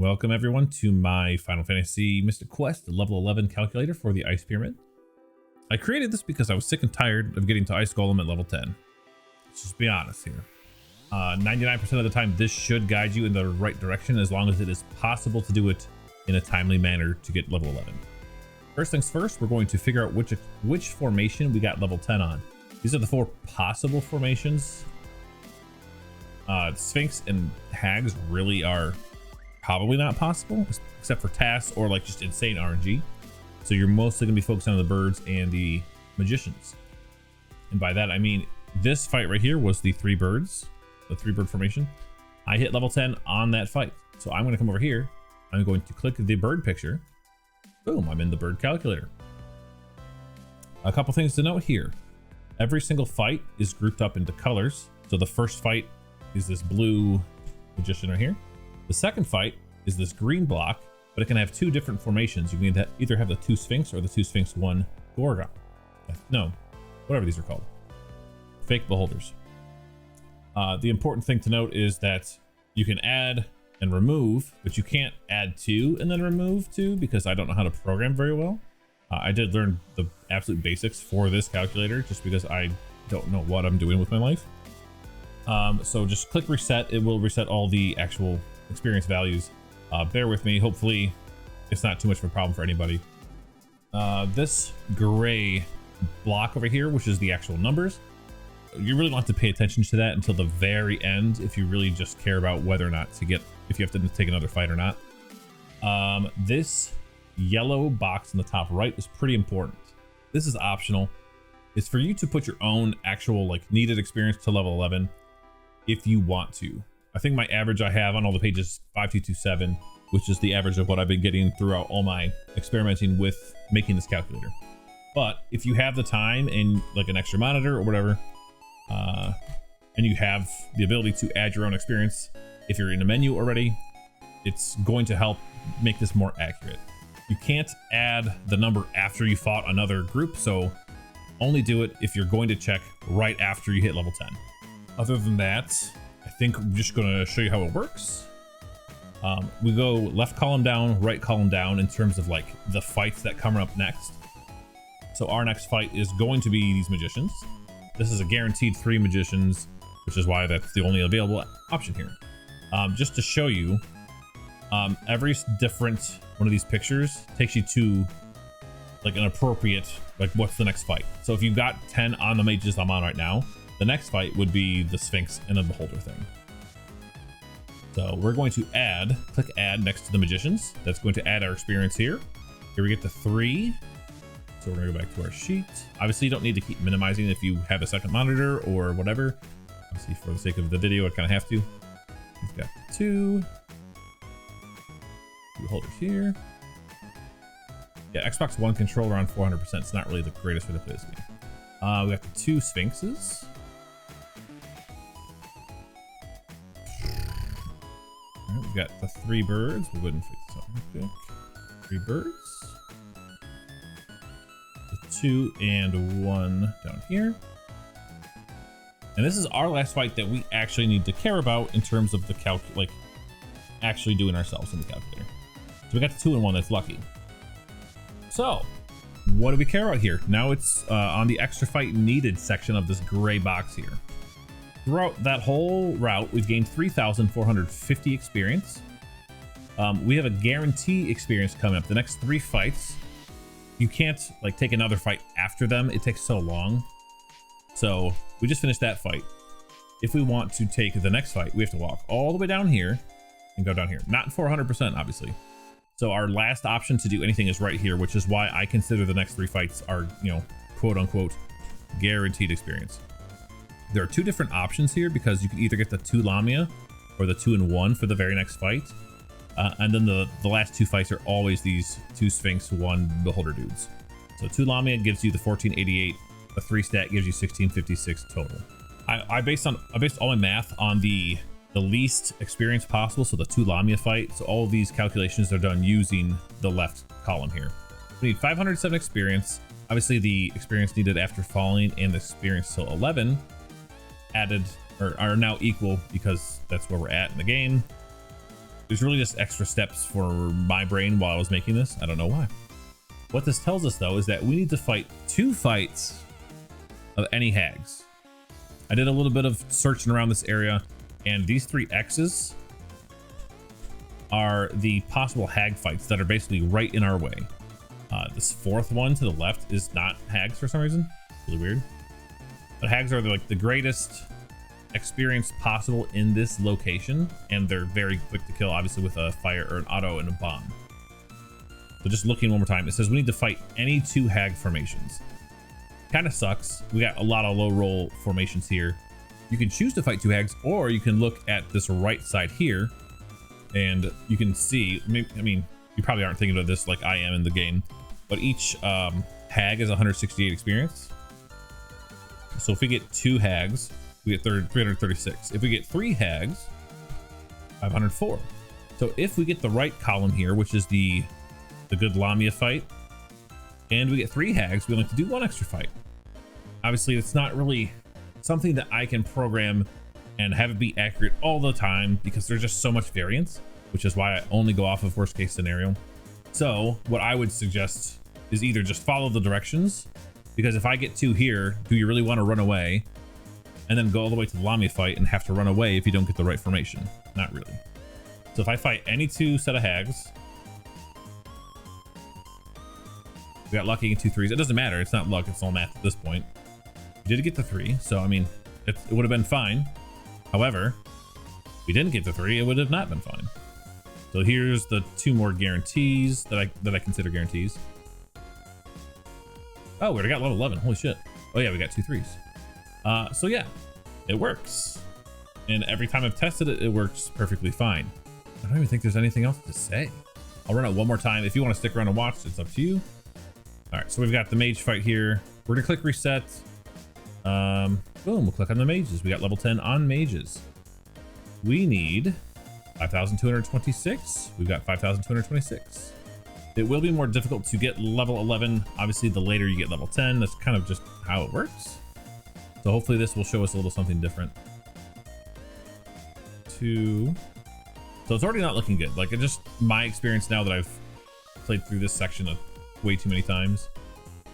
Welcome everyone to my Final Fantasy Mystic Quest level 11 calculator for the Ice Pyramid. I created this because I was sick and tired of getting to Ice Golem at level 10. Let's just be honest here. 99% of the time this should guide you in the right direction as long as it is possible to do it in a timely manner to get level 11. First things first, we're going to figure out which formation we got level 10 on. These are the four possible formations. Sphinx and Hags really are probably not possible, except for tasks or like just insane RNG. So you're mostly gonna be focused on the birds and the magicians. And by that I mean this fight right here was the three birds, the three bird formation. I hit level 10 on that fight. So I'm gonna come over here. I'm going to click the bird picture. Boom, I'm in the bird calculator. A couple things to note here. Every single fight is grouped up into colors. So the first fight is this blue magician right here. The second fight is this green block, but it can have two different formations. You can either have the two Sphinx or the two Sphinx 1 Gorgon. No, whatever these are called. Fake beholders. The important thing to note is that you can add and remove, but you can't add two and then remove two because I don't know how to program very well. I did learn the absolute basics for this calculator just because I don't know what I'm doing with my life. So just click reset. It will reset all the actual experience values. Bear with me. Hopefully it's not too much of a problem for anybody. This gray block over here, which is the actual numbers, you really don't have to pay attention to that until the very end if you really just care about whether or not to get, if you have to take another fight or not. This yellow box in the top right is pretty important. This is optional. It's for you to put your own actual like needed experience to level 11 if you want to. I think my average I have on all the pages 5227, which is the average of what I've been getting throughout all my experimenting with making this calculator. But if you have the time and like an extra monitor or whatever, and you have the ability to add your own experience, if you're in a menu already, it's going to help make this more accurate. You can't add the number after you fought another group, so only do it if you're going to check right after you hit level 10. Other than that, I think I'm just going to show you how it works. We go left column down, right column down in terms of like the fights that come up next. So our next fight is going to be these magicians. This is a guaranteed 3 magicians, which is why that's the only available option here. Just to show you, every different one of these pictures takes you to like an appropriate, like what's the next fight. So if you've got 10 on the mages I'm on right now, the next fight would be the Sphinx and the beholder thing. So we're going to click add next to the magicians. That's going to add our experience here. Here we get the 3. So we're gonna go back to our sheet. Obviously you don't need to keep minimizing if you have a second monitor or whatever. Obviously for the sake of the video, I kind of have to. We've got the 2 holders here. Yeah, Xbox One controller on 400%. It's not really the greatest way to play this game. We got the 2 Sphinxes. All right, we've got the 3 birds. We wouldn't fix this up real quick. 3 birds. The 2 and 1 down here. And this is our last fight that we actually need to care about in terms of the like actually doing ourselves in the calculator. So we got the 2 and 1 that's lucky. So what do we care about here? Now it's on the extra fight needed section of this gray box here. Throughout that whole route, we've gained 3,450 experience. We have a guarantee experience coming up. The next 3 fights, you can't like take another fight after them. It takes so long. So we just finished that fight. If we want to take the next fight, we have to walk all the way down here and go down here. Not 400%, obviously. So our last option to do anything is right here, which is why I consider the next 3 fights are, you know, quote unquote, guaranteed experience. There are 2 different options here because you can either get the 2 Lamia or the 2 and 1 for the very next fight. And then the last 2 fights are always these 2 Sphinx, 1 Beholder dudes. So 2 Lamia gives you the 1488, the 3 stat gives you 1656 total. I based all my math on the least experience possible, so the 2 Lamia fight. So all of these calculations are done using the left column here. We need 507 experience. Obviously the experience needed after falling and the experience till 11 added or are now equal because that's where we're at in the game. There's really just extra steps for my brain while I was making this. I don't know why. What this tells us though is that we need to fight 2 fights of any hags. I did a little bit of searching around this area, and these 3 X's are the possible hag fights that are basically right in our way. This 4th one to the left is not hags for some reason. Really weird. But hags are like the greatest experience possible in this location, and they're very quick to kill, obviously with a fire or an auto and a bomb. So just looking one more time, it says we need to fight any 2 hag formations. Kind of sucks. We got a lot of low roll formations here. You can choose to fight 2 hags, or you can look at this right side here and you can see, I mean, you probably aren't thinking about this like I am in the game, but each hag is 168 experience. So if we get 2 hags, we get 336. If we get 3 hags, 504. So if we get the right column here, which is the good Lamia fight, and we get 3 hags, we only have to do 1 extra fight. Obviously, it's not really something that I can program and have it be accurate all the time because there's just so much variance, which is why I only go off of worst case scenario. So what I would suggest is either just follow the directions, because if I get 2 here, do you really want to run away and then go all the way to the Lamia fight and have to run away if you don't get the right formation? Not really. So if I fight any 2 set of hags, we got lucky in 2 3s. It doesn't matter. It's not luck. It's all math at this point. We did get the 3. So, I mean, it would have been fine. However, if we didn't get the 3, it would have not been fine. So here's the 2 more guarantees that I consider guarantees. Oh, we already got level 11. Holy shit. Oh yeah, we got 2 3s. So yeah, it works. And every time I've tested it, it works perfectly fine. I don't even think there's anything else to say. I'll run it one more time. If you want to stick around and watch, it's up to you. All right, so we've got the mage fight here. We're gonna click reset. Boom, we'll click on the mages. We got level 10 on mages. We need 5,226. We've got 5,226. It will be more difficult to get level 11. Obviously, the later you get level 10, that's kind of just how it works. So hopefully this will show us a little something different. 2. So it's already not looking good. Like, it's just my experience now that I've played through this section way too many times.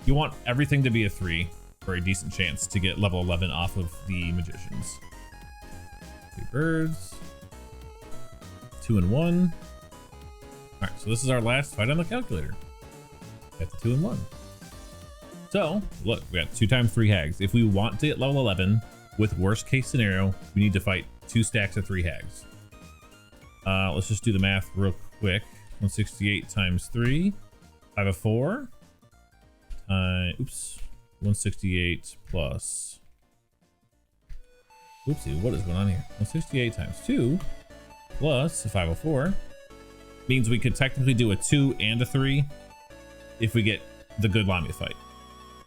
You want everything to be a 3 for a decent chance to get level 11 off of the magicians. 3 birds. 2 and 1. All right, so this is our last fight on the calculator. Got the 2 and 1. So look, we got 2 times 3 hags. If we want to get level 11 with worst case scenario, we need to fight 2 stacks of 3 hags. Let's just do the math real quick. 168 times 3, 504. Oops, 168 plus. Oopsie, what is going on here? 168 times 2 plus 504 means we could technically do a 2 and a 3 if we get the good Lamia fight.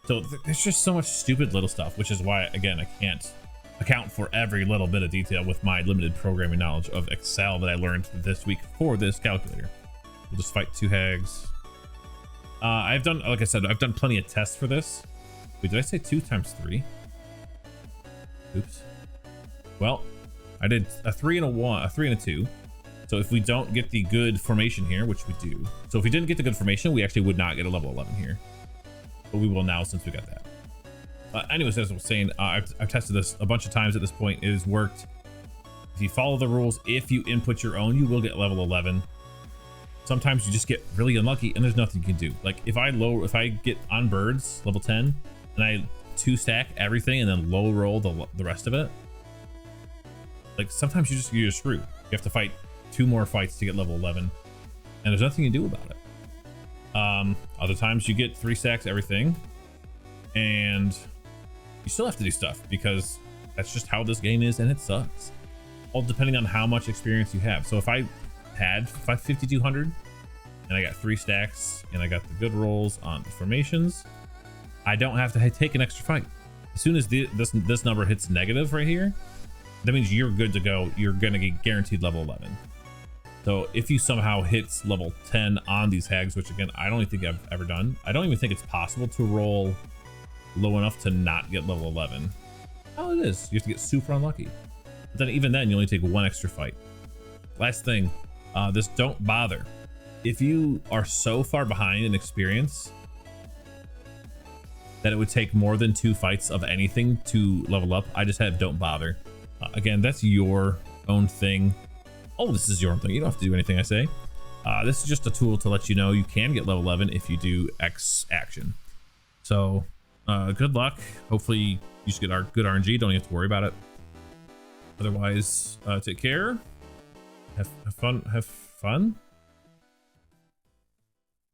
So there's just so much stupid little stuff, which is why, again, I can't account for every little bit of detail with my limited programming knowledge of Excel that I learned this week for this calculator. We'll just fight 2 hags. I've done, like I said, I've done plenty of tests for this. Wait, did I say 2 times 3? Oops. Well, I did a 3 and a 1, a 3 and a 2. So if we don't get the good formation here, which we do. So if we didn't get the good formation, we actually would not get a level 11 here. But we will now since we got that. Anyways, as I was saying, I've tested this a bunch of times at this point. It has worked. If you follow the rules, if you input your own, you will get level 11. Sometimes you just get really unlucky and there's nothing you can do. Like if I get on birds level 10 and I 2 stack everything and then low roll the rest of it, like sometimes you're screwed. You have to fight 2 more fights to get level 11 and there's nothing you can do about it. Other times you get 3 stacks everything and you still have to do stuff because that's just how this game is and it sucks. All depending on how much experience you have. So if I had 5,200 and I got 3 stacks and I got the good rolls on the formations, I don't have to take an extra fight. As soon as this number hits negative right here, that means you're good to go. You're gonna get guaranteed level 11. So if you somehow hits level 10 on these hags, which again, I don't think I've ever done. I don't even think it's possible to roll low enough to not get level 11. Oh, it is. You have to get super unlucky. But then even then, you only take 1 extra fight. Last thing, This don't bother. If you are so far behind in experience that it would take more than 2 fights of anything to level up, I just have don't bother. Again, that's your own thing. Oh, this is your own thing. You don't have to do anything I say. This is just a tool to let you know you can get level 11 if you do X action. So good luck. Hopefully you just get our good RNG. Don't even have to worry about it. Otherwise, take care. Have fun.